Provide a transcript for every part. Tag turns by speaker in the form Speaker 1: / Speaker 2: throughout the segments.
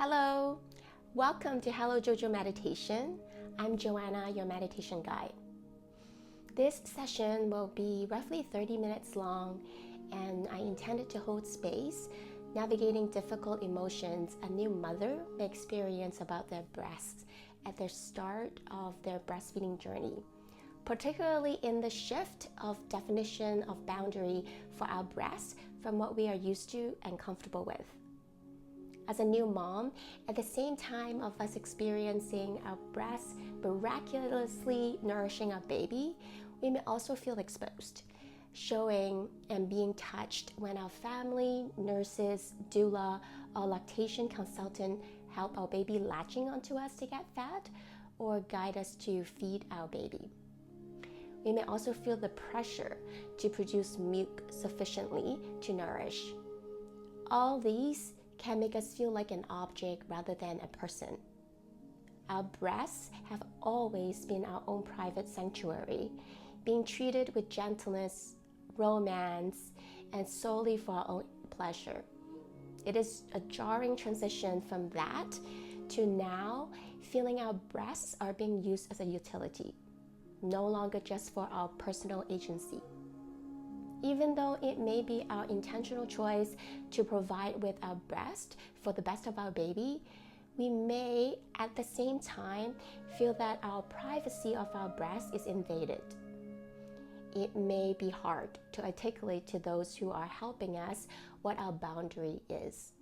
Speaker 1: Hello, welcome to hellojoojo meditation. I'm Joanna, your meditation guide. This session will be roughly 30 minutes long, and I intended to hold space, navigating difficult emotions a new mother may experience about their breasts at the start of their breastfeeding journey, particularly in the shift of definition of boundary for our breasts from what we are used to and comfortable with. As a new mom, at the same time of us experiencing our breasts miraculously nourishing our baby, we may also feel exposed, showing and being touched when our family, nurses, doula, or lactation consultant help our baby latching onto us to get fed or guide us to feed our baby. We may also feel the pressure to produce milk sufficiently to nourish. All these can make us feel like an object rather than a person. Our breasts have always been our own private sanctuary, being treated with gentleness, romance, and solely for our own pleasure. It is a jarring transition from that to now feeling our breasts are being used as a utility, no longer just for our personal agency. Even though it may be our intentional choice to provide with our breast for the best of our baby, we may at the same time feel that our privacy of our breast is invaded. It may be hard to articulate to those who are helping us what our boundary is.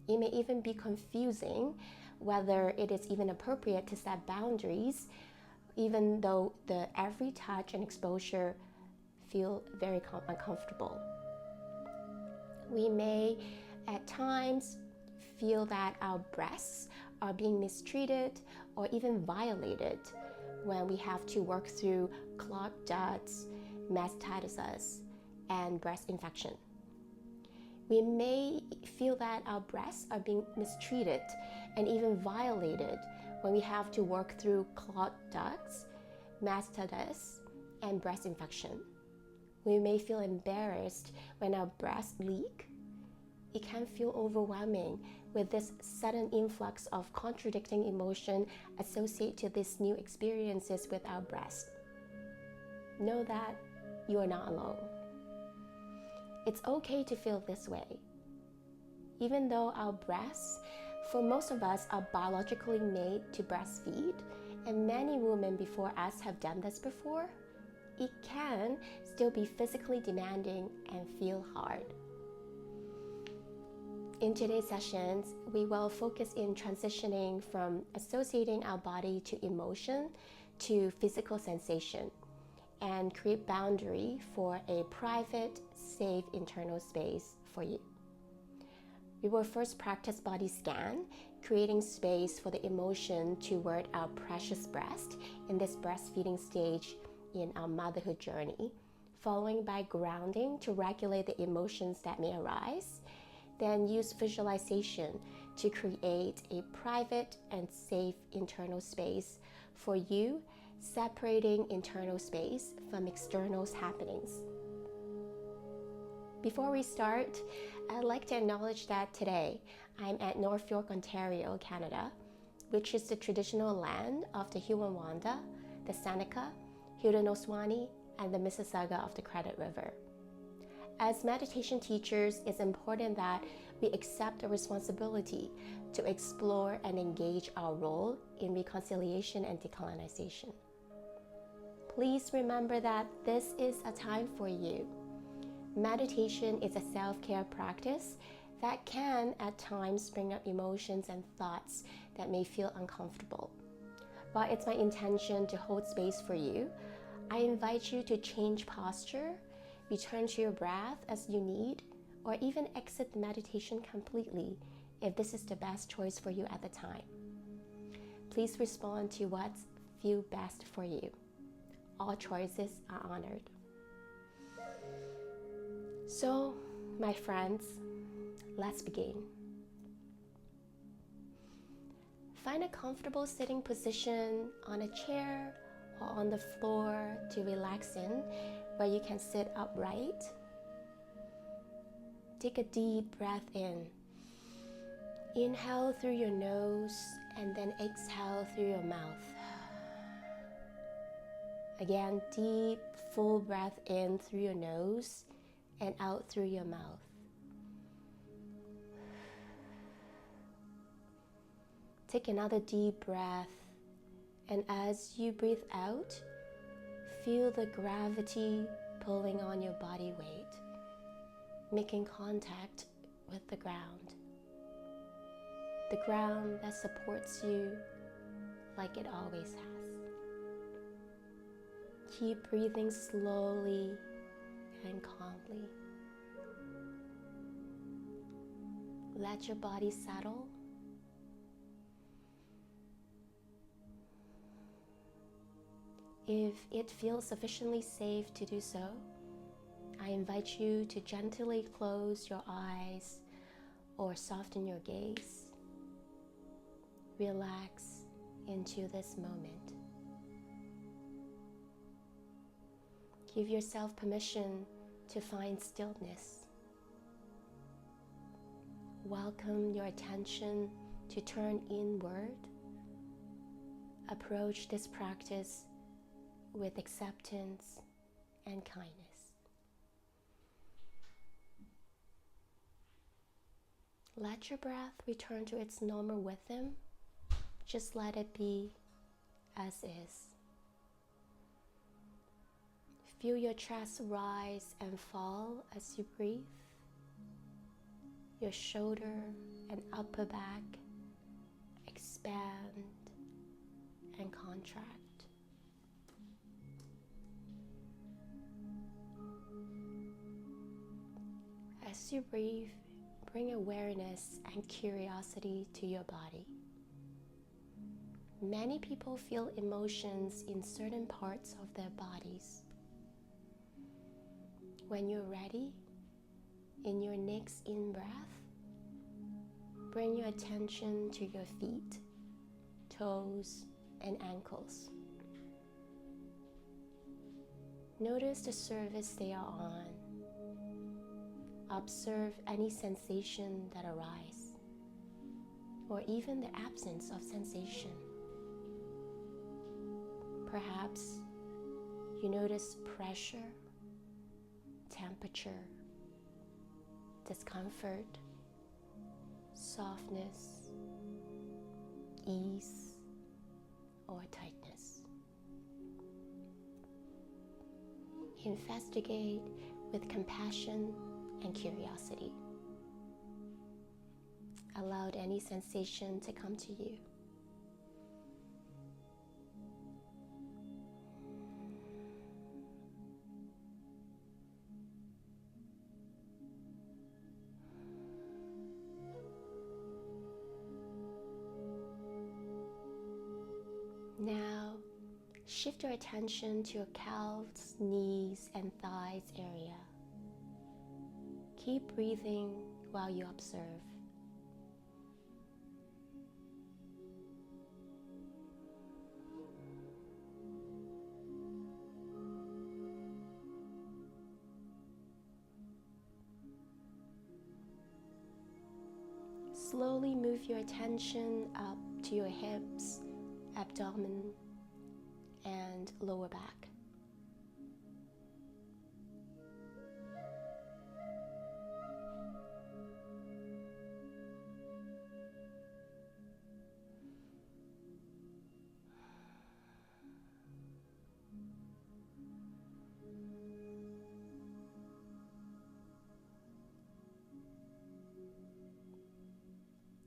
Speaker 1: It may even be confusing whether it is even appropriate to set boundaries, even though the every touch and exposure feel very uncomfortable. We may at times feel that our breasts are being mistreated or even violated when we have to work through clogged ducts, mastitis, and breast infection. We may feel that our breasts are being mistreated and even violated when we have to work through clogged ducts, mastitis, and breast infection. We may feel embarrassed when our breasts leak. It can feel overwhelming with this sudden influx of contradicting emotion associated to these new experiences with our breasts. Know that you are not alone. It's okay to feel this way. Even though our breasts, for most of us, are biologically made to breastfeed, and many women before us have done this before, it can still be physically demanding and feel hard. In today's sessions, we will focus in transitioning from associating our body to emotion to physical sensation and create boundary for a private, safe internal space for you. We will first practice body scan, creating space for the emotion toward our precious breast in this breastfeeding stage in our motherhood journey, following by grounding to regulate the emotions that may arise, then use visualization to create a private and safe internal space for you, separating internal space from external happenings. Before we start, I'd like to acknowledge that today I'm at North York, Ontario, Canada, which is the traditional land of the Huron-Wendat, the Seneca, Haudenosaunee, and the Mississauga of the Credit River. As meditation teachers, it's important that we accept the responsibility to explore and engage our role in reconciliation and decolonization. Please remember that this is a time for you. Meditation is a self-care practice that can at times bring up emotions and thoughts that may feel uncomfortable. While it's my intention to hold space for you, I invite you to change posture, return to your breath as you need, or even exit the meditation completely if this is the best choice for you at the time. Please respond to what feels best for you. All choices are honored. So, my friends, let's begin. Find a comfortable sitting position on a chair or on the floor to relax in, where you can sit upright. Take a deep breath in Inhale through your nose and then exhale through your mouth. Again, deep, full breath in through your nose and out through your mouth. Take another deep breath, and as you breathe out, feel the gravity pulling on your body weight, making contact with the ground that supports you like it always has. Keep breathing slowly and calmly. Let your body settle. If it feels sufficiently safe to do so, I invite you to gently close your eyes or soften your gaze. Relax into this moment. Give yourself permission to find stillness. Welcome your attention to turn inward. Approach this practice with acceptance and kindness. Let your breath return to its normal rhythm. Just let it be as is. Feel your chest rise and fall as you breathe. Your shoulder and upper back expand and contract. As you breathe, bring awareness and curiosity to your body. Many people feel emotions in certain parts of their bodies. When you're ready, in your next in-breath, bring your attention to your feet, toes, and ankles. Notice the surface they are on. Observe any sensation that arises, or even the absence of sensation. Perhaps you notice pressure, temperature, discomfort, softness, ease, or tightness. Investigate with compassion and curiosity. Allow any sensation to come to you. Now, shift your attention to your calves, knees, and thighs area. Keep breathing while you observe. Slowly move your attention up to your hips, abdomen, and lower back.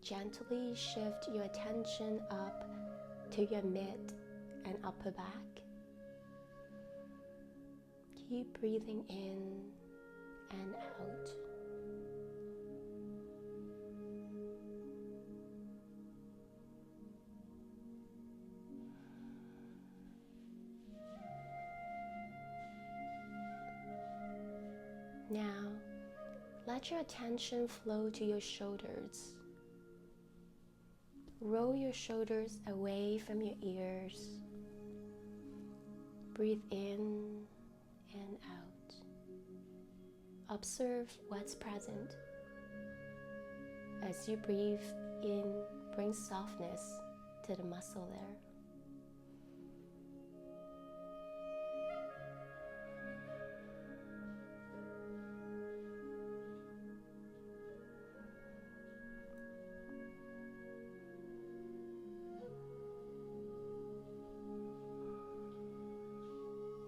Speaker 1: Gently shift your attention up to your mid and upper back. Keep breathing in and out. Now, let your attention flow to your shoulders. Roll your shoulders away from your ears. Breathe in and out. Observe what's present. As you breathe, in brings softness to the muscle there.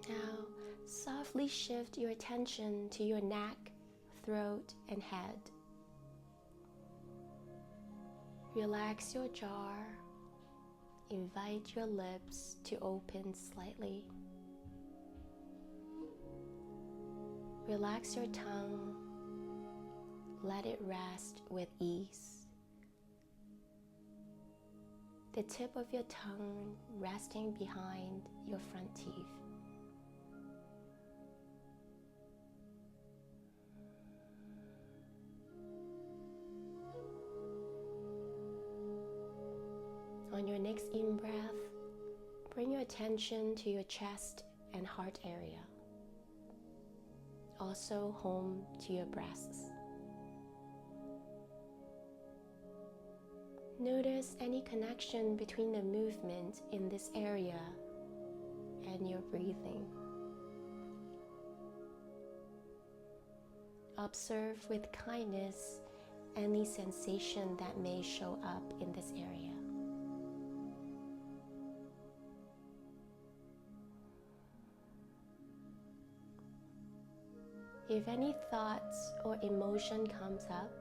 Speaker 1: Now, softly shift your attention to your neck, throat, and head. Relax your jaw. Invite your lips to open slightly. Relax your tongue. Let it rest with ease. The tip of your tongue resting behind your front teeth. On your next in-breath, bring your attention to your chest and heart area. Also home to your breasts. Notice any connection between the movement in this area and your breathing. Observe with kindness any sensation that may show up in this area. If any thoughts or emotion comes up,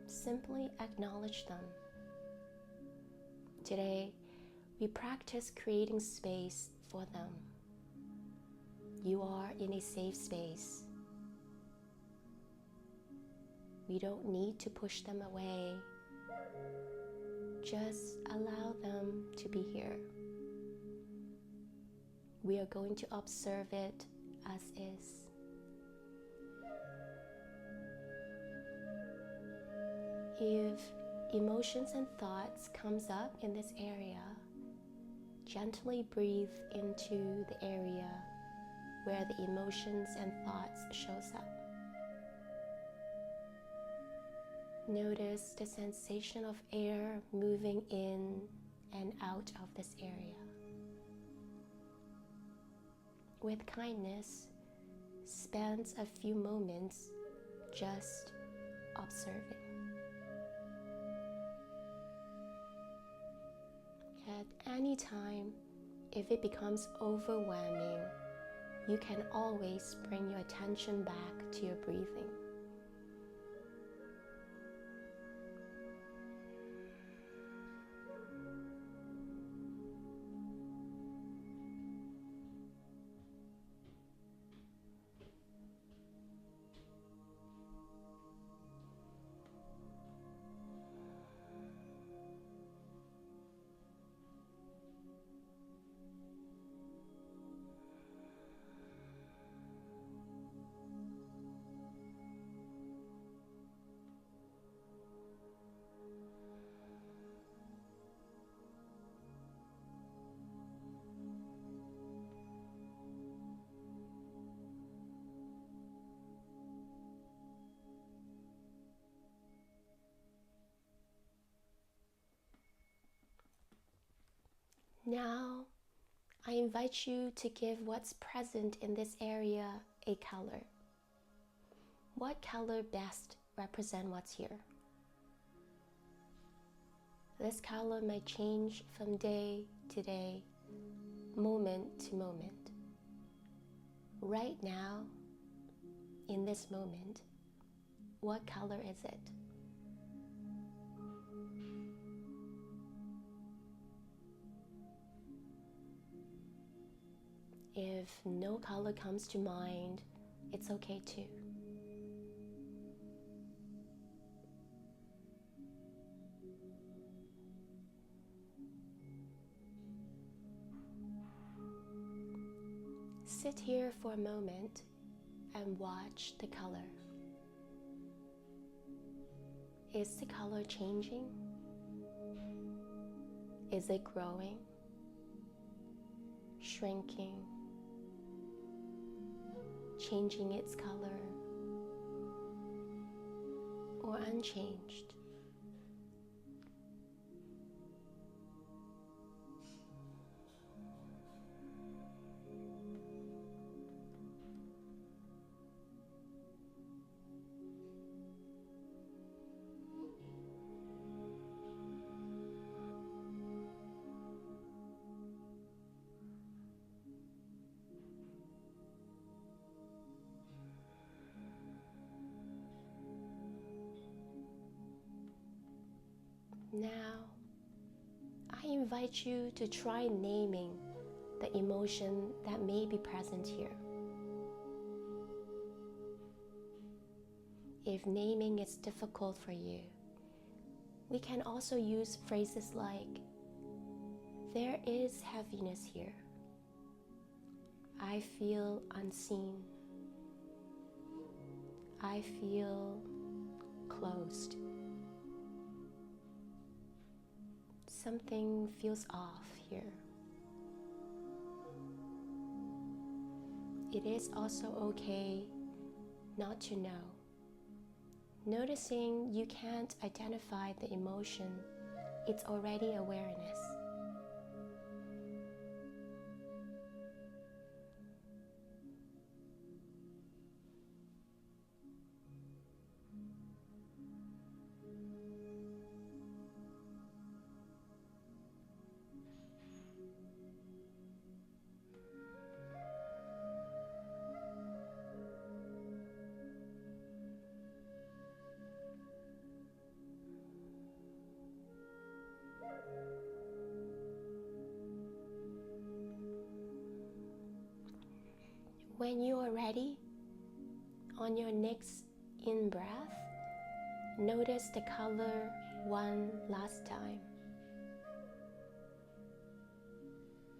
Speaker 1: simply acknowledge them. Today, we practice creating space for them. You are in a safe space. We don't need to push them away. Just allow them to be here. We are going to observe it as is. If emotions and thoughts comes up in this area, gently breathe into the area where the emotions and thoughts shows up. Notice the sensation of air moving in and out of this area. With kindness, spend a few moments just observing. At any time, if it becomes overwhelming, you can always bring your attention back to your breathing. Now, I invite you to give what's present in this area a color. What color best represents what's here? This color may change from day to day, moment to moment. Right now, in this moment, what color is it? If no color comes to mind, it's okay too. Sit here for a moment and watch the color. Is the color changing? Is it growing? Shrinking? Changing its color? Or unchanged? Now, I invite you to try naming the emotion that may be present here. If naming is difficult for you, we can also use phrases like, there is heaviness here. I feel unseen. I feel closed. Something feels off here. It is also okay not to know. Noticing you can't identify the emotion, it's already awareness. When you are ready, on your next in-breath, notice the color one last time.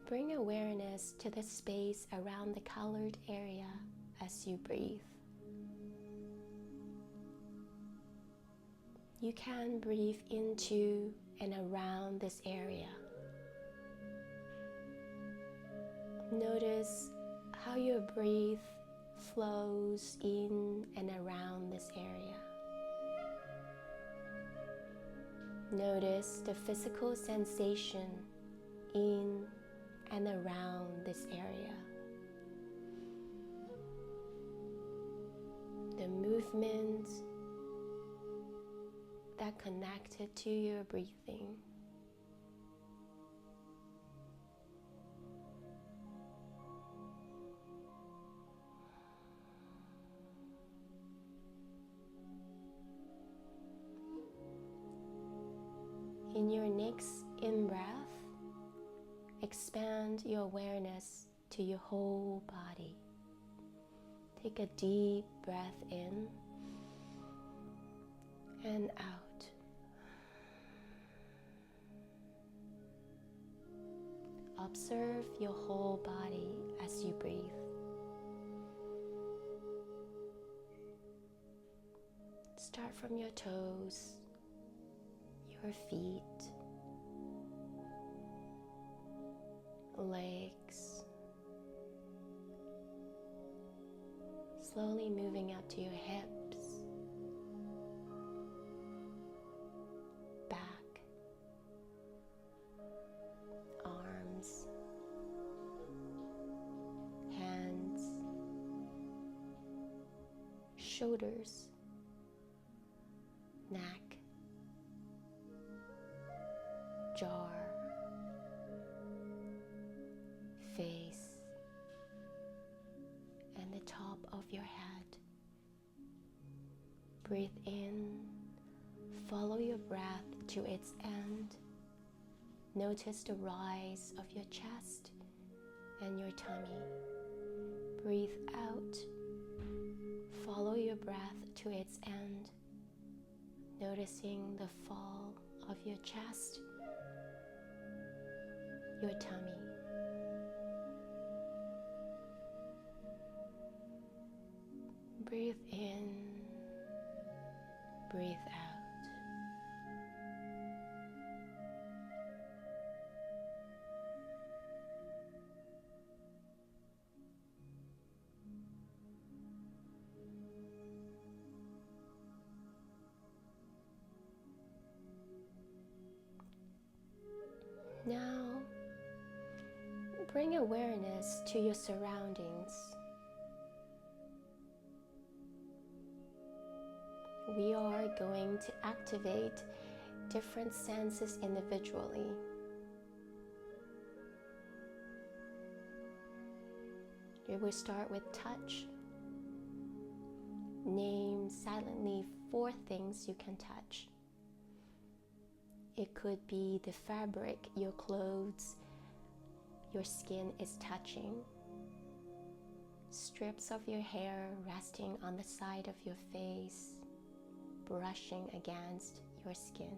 Speaker 1: Bring awareness to the space around the colored area as you breathe. You can breathe into and around this area. Notice how your breath flows in and around this area. Notice the physical sensation in and around this area. The movements that connected to your breathing. In your next in-breath, expand your awareness to your whole body. Take a deep breath in and out. Observe your whole body as you breathe. Start from your toes, your feet, legs, slowly moving up to your hips, back, arms, hands, shoulders, neck, jaw, face, and the top of your head. Breathe in, follow your breath to its end. Notice the rise of your chest and your tummy. Breathe out, follow your breath to its end. Noticing the fall of your chest, your tummy. Breathe in, breathe out. Now, bring awareness to your surroundings. We are going to activate different senses individually. We will start with touch. Name silently 4 things you can touch. It could be the fabric, your clothes, your skin is touching. Strips of your hair resting on the side of your face, brushing against your skin.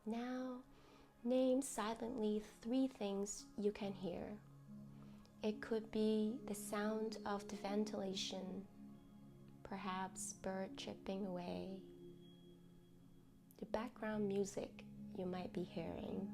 Speaker 1: Now, name silently 3 things you can hear. It could be the sound of the ventilation, perhaps bird chirping away, the background music you might be hearing.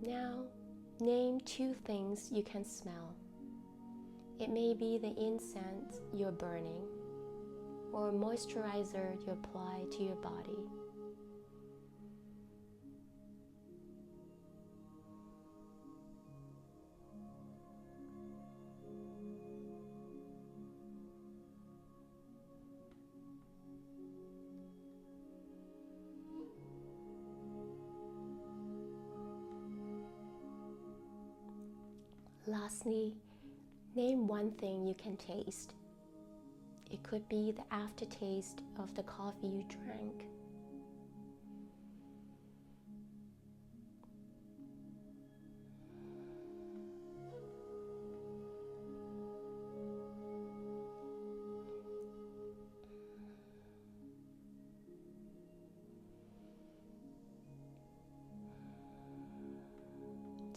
Speaker 1: Now, name 2 things you can smell. It may be the incense you're burning or moisturizer you apply to your body. Lastly, name 1 thing you can taste. It could be the aftertaste of the coffee you drank.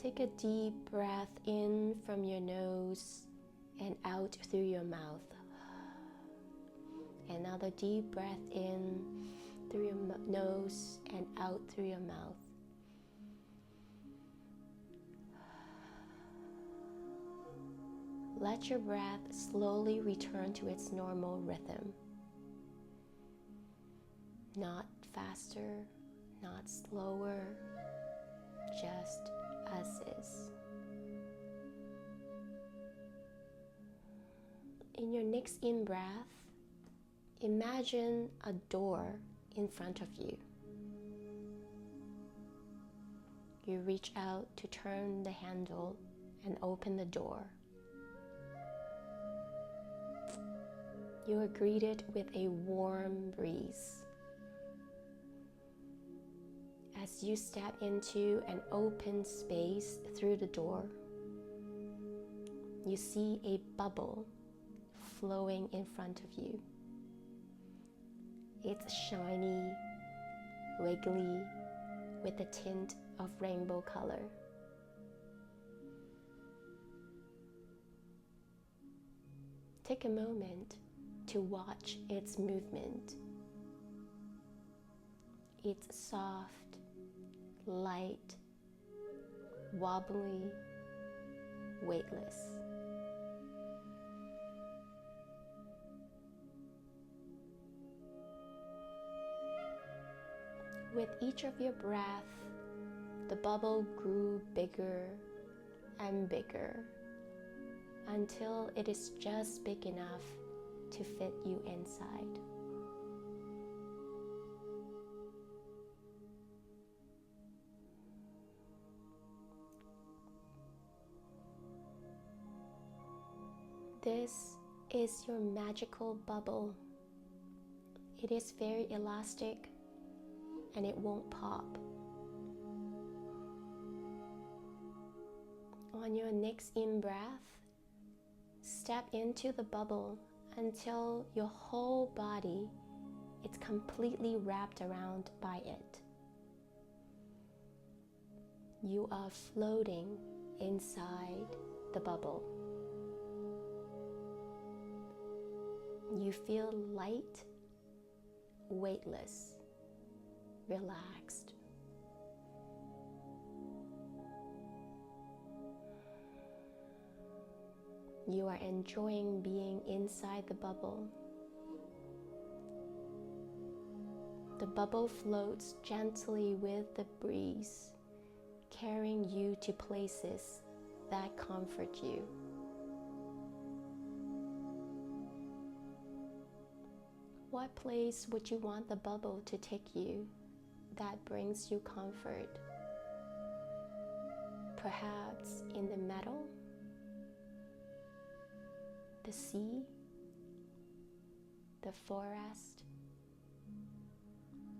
Speaker 1: Take a deep breath in from your nose and out through your mouth. Another deep breath in through your nose and out through your mouth. Let your breath slowly return to its normal rhythm. Not faster, not slower, just as is. In your next in-breath, imagine a door in front of you. You reach out to turn the handle and open the door. You are greeted with a warm breeze. As you step into an open space through the door, you see a bubble flowing in front of you. It's shiny, wiggly, with a tint of rainbow color. Take a moment to watch its movement. It's soft, light, wobbly, weightless. With each of your breaths, the bubble grew bigger and bigger until it is just big enough to fit you inside. This is your magical bubble. It is very elastic and it won't pop. On your next in-breath, step into the bubble until your whole body is completely wrapped around by it. You are floating inside the bubble. You feel light, weightless, relaxed. You are enjoying being inside the bubble. The bubble floats gently with the breeze, carrying you to places that comfort you. What place would you want the bubble to take you that brings you comfort? Perhaps in the meadow, the sea, the forest,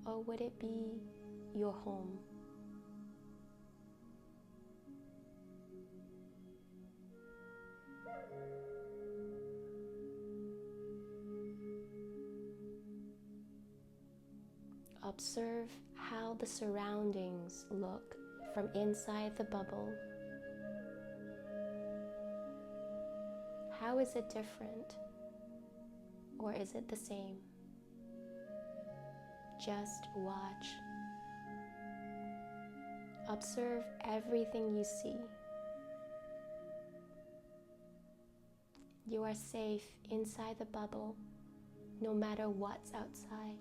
Speaker 1: or would it be your home? Observe how the surroundings look from inside the bubble. How is it different? Or is it the same? Just watch. Observe everything you see. You are safe inside the bubble, no matter what's outside.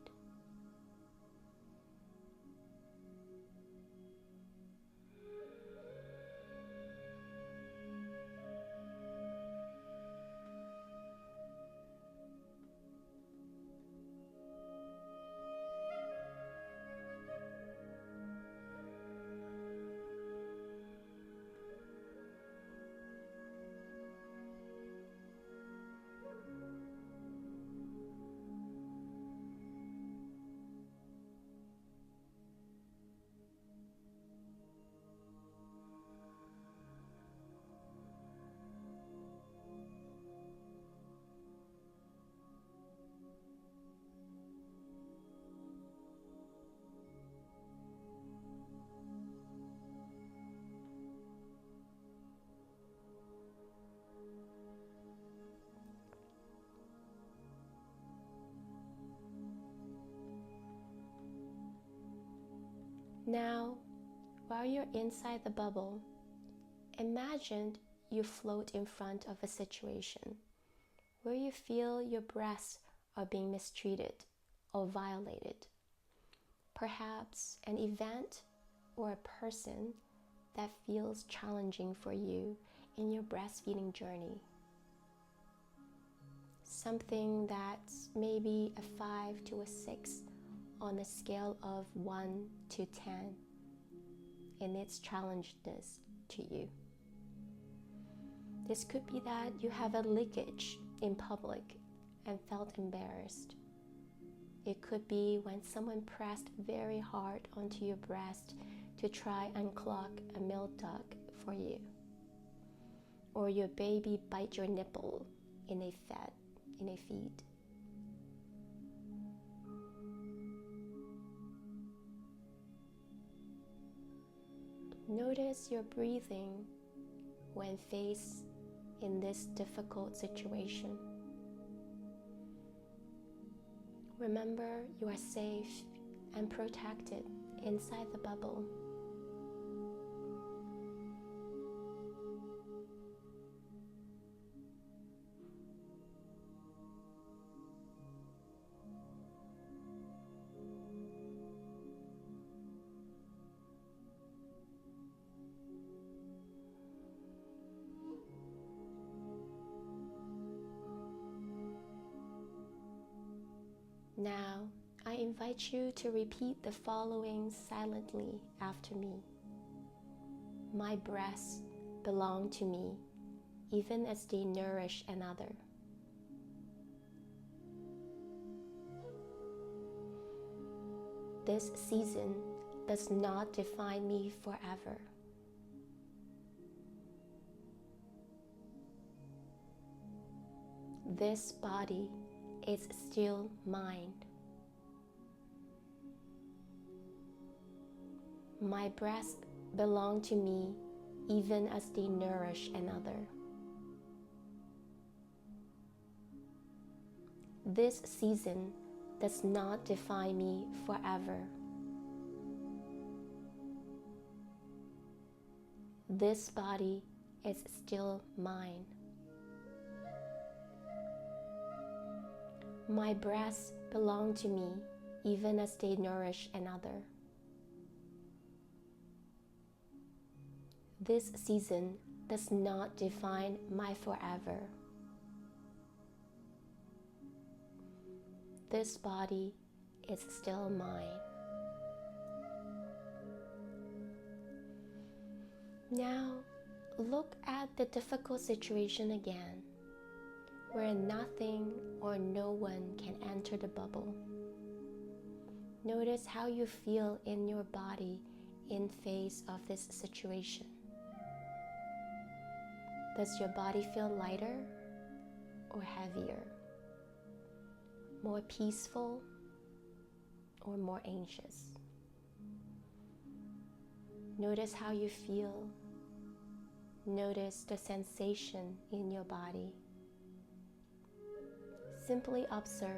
Speaker 1: Now, while you're inside the bubble, imagine you float in front of a situation where you feel your breasts are being mistreated or violated. Perhaps an event or a person that feels challenging for you in your breastfeeding journey. Something that's maybe a 5 to a 6 on a scale of 1 to 10 in its challengedness to you. This could be that you have a leakage in public and felt embarrassed. It could be when someone pressed very hard onto your breast to try and unclog a milk duct for you. Or your baby bite your nipple in a feed. Notice your breathing when faced in this difficult situation. Remember, you are safe and protected inside the bubble. Now, I invite you to repeat the following silently after me. My breasts belong to me, even as they nourish another. This season does not define me forever. This body is still mine. My breasts belong to me even as they nourish another. This season does not define me forever. This body is still mine. My breasts belong to me even as they nourish another. This season does not define my forever. This body is still mine. Now, look at the difficult situation again, where nothing or no one can enter the bubble. Notice how you feel in your body in face of this situation. Does your body feel lighter or heavier? More peaceful or more anxious? Notice how you feel. Notice the sensation in your body. Simply observe.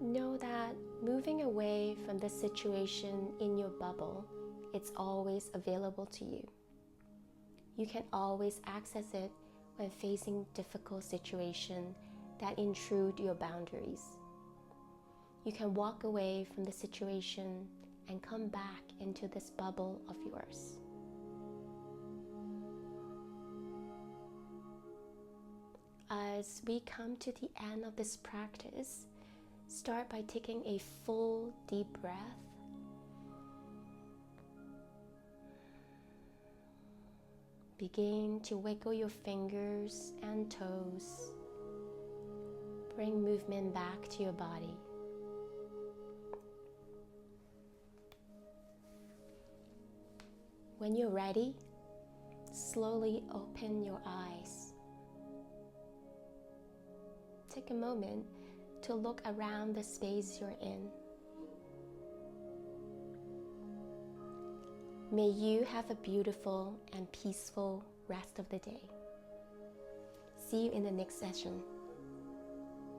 Speaker 1: Know that moving away from the situation in your bubble, it's always available to you. You can always access it when facing difficult situations that intrude your boundaries. You can walk away from the situation and come back into this bubble of yours. As we come to the end of this practice, start by taking a full, deep breath. Begin to wiggle your fingers and toes. Bring movement back to your body. When you're ready, slowly open your eyes. Take a moment to look around the space you're in. May you have a beautiful and peaceful rest of the day. See you in the next session.